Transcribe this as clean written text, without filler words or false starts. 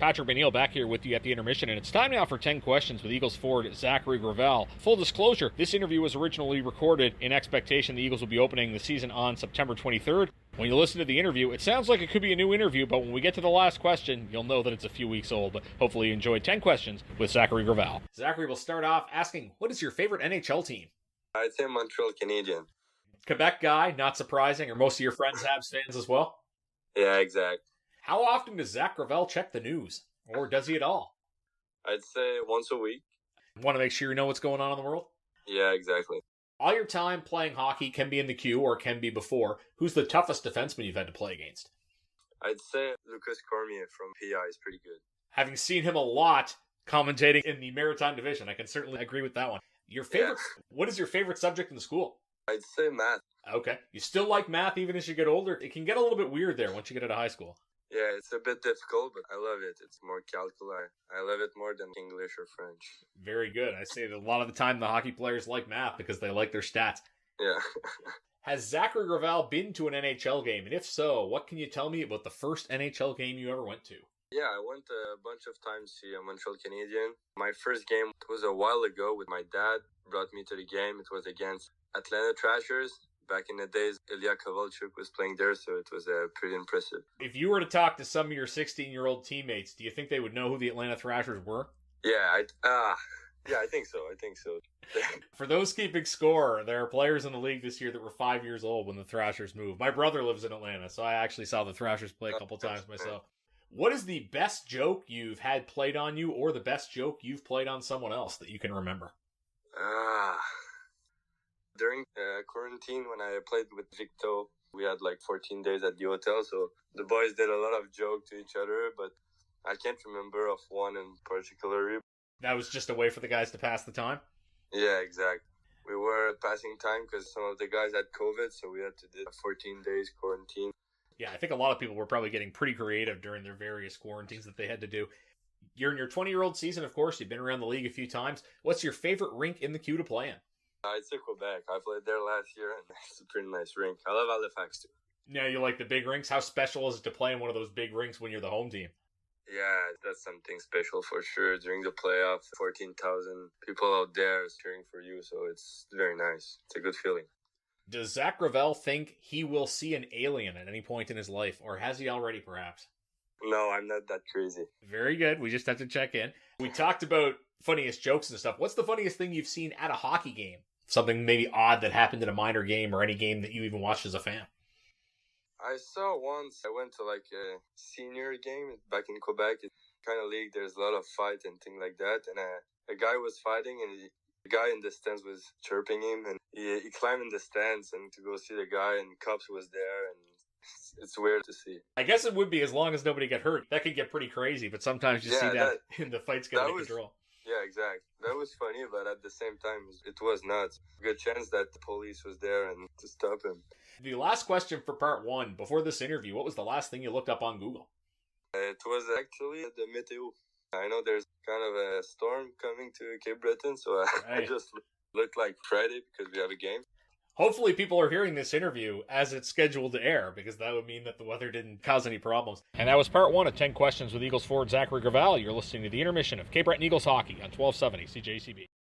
Patrick McNeil back here with you at the intermission, and it's time now for 10 questions with Eagles forward Zachary Gravel. Full disclosure, this interview was originally recorded in expectation the Eagles will be opening the season on September 23rd. When you listen to the interview, it sounds like it could be a new interview, but when we get to the last question, you'll know that it's a few weeks old. But hopefully you enjoyed 10 questions with Zachary Gravel. Zachary will start off asking, what is your favorite NHL team? I'd say Montreal Canadian. Quebec guy, not surprising, or most of your friends Habs fans as well? Yeah, exact. How often does Zach Gravel check the news? Or does he at all? I'd say once a week. Want to make sure you know what's going on in the world? Yeah, exactly. All your time playing hockey can be in the queue or can be before. Who's the toughest defenseman you've had to play against? I'd say Lucas Cormier from PI is pretty good. Having seen him a lot commentating in the Maritime Division, I can certainly agree with that one. Your favorite? Yeah. What is your favorite subject in the school? I'd say math. Okay. You still like math even as you get older? It can get a little bit weird there once you get out of high school. Yeah, it's a bit difficult, but I love it. It's more calculi. I love it more than English or French. Very good. I say that a lot of the time the hockey players like math because they like their stats. Yeah. Has Zachary Gravel been to an NHL game? And if so, what can you tell me about the first NHL game you ever went to? Yeah, I went a bunch of times to Montreal Canadian. My first game was a while ago with my dad. Brought me to the game. It was against Atlanta Thrashers. Back in the days, Ilya Kovalchuk was playing there, so it was pretty impressive. If you were to talk to some of your 16-year-old teammates, do you think they would know who the Atlanta Thrashers were? Yeah, I think so. For those keeping score, there are players in the league this year that were 5 years old when the Thrashers moved. My brother lives in Atlanta, so I actually saw the Thrashers play a couple times myself. What is the best joke you've had played on you or the best joke you've played on someone else that you can remember? During quarantine, when I played with Victor, we had like 14 days at the hotel, so the boys did a lot of jokes to each other, but I can't remember of one in particular. That was just a way for the guys to pass the time? Yeah, exactly. We were passing time because some of the guys had COVID, so we had to do 14 days quarantine. Yeah, I think a lot of people were probably getting pretty creative during their various quarantines that they had to do. You're in your 20-year-old season, of course. You've been around the league a few times. What's your favorite rink in the queue to play in? I'd say Quebec. I played there last year, and it's a pretty nice rink. I love Halifax, too. Now, you like the big rinks? How special is it to play in one of those big rinks when you're the home team? Yeah, that's something special for sure. During the playoffs, 14,000 people out there cheering for you, so it's very nice. It's a good feeling. Does Zach Gravel think he will see an alien at any point in his life, or has he already, perhaps? No, I'm not that crazy. Very good. We just have to check in. We talked about funniest jokes and stuff. What's the funniest thing you've seen at a hockey game? Something maybe odd that happened in a minor game or any game that you even watched as a fan? I saw once, I went to like a senior game back in Quebec. It's kind of league, there's a lot of fight and things like that. And a guy was fighting and the guy in the stands was chirping him. And he climbed in the stands and to go see the guy, and cops was there, and it's weird to see. I guess it would be as long as nobody get hurt. That could get pretty crazy, but sometimes you see that in the fights get out of control. Yeah, exactly. That was funny, but at the same time, it was nuts. Good chance that the police was there and to stop him. The last question for part one, before this interview, what was the last thing you looked up on Google? It was actually the meteo. I know there's kind of a storm coming to Cape Breton, so I just looked like Friday because we have a game. Hopefully people are hearing this interview as it's scheduled to air, because that would mean that the weather didn't cause any problems. And that was part one of 10 questions with Eagles forward Zachary Gravel. You're listening to the intermission of Cape Breton Eagles Hockey on 1270 CJCB.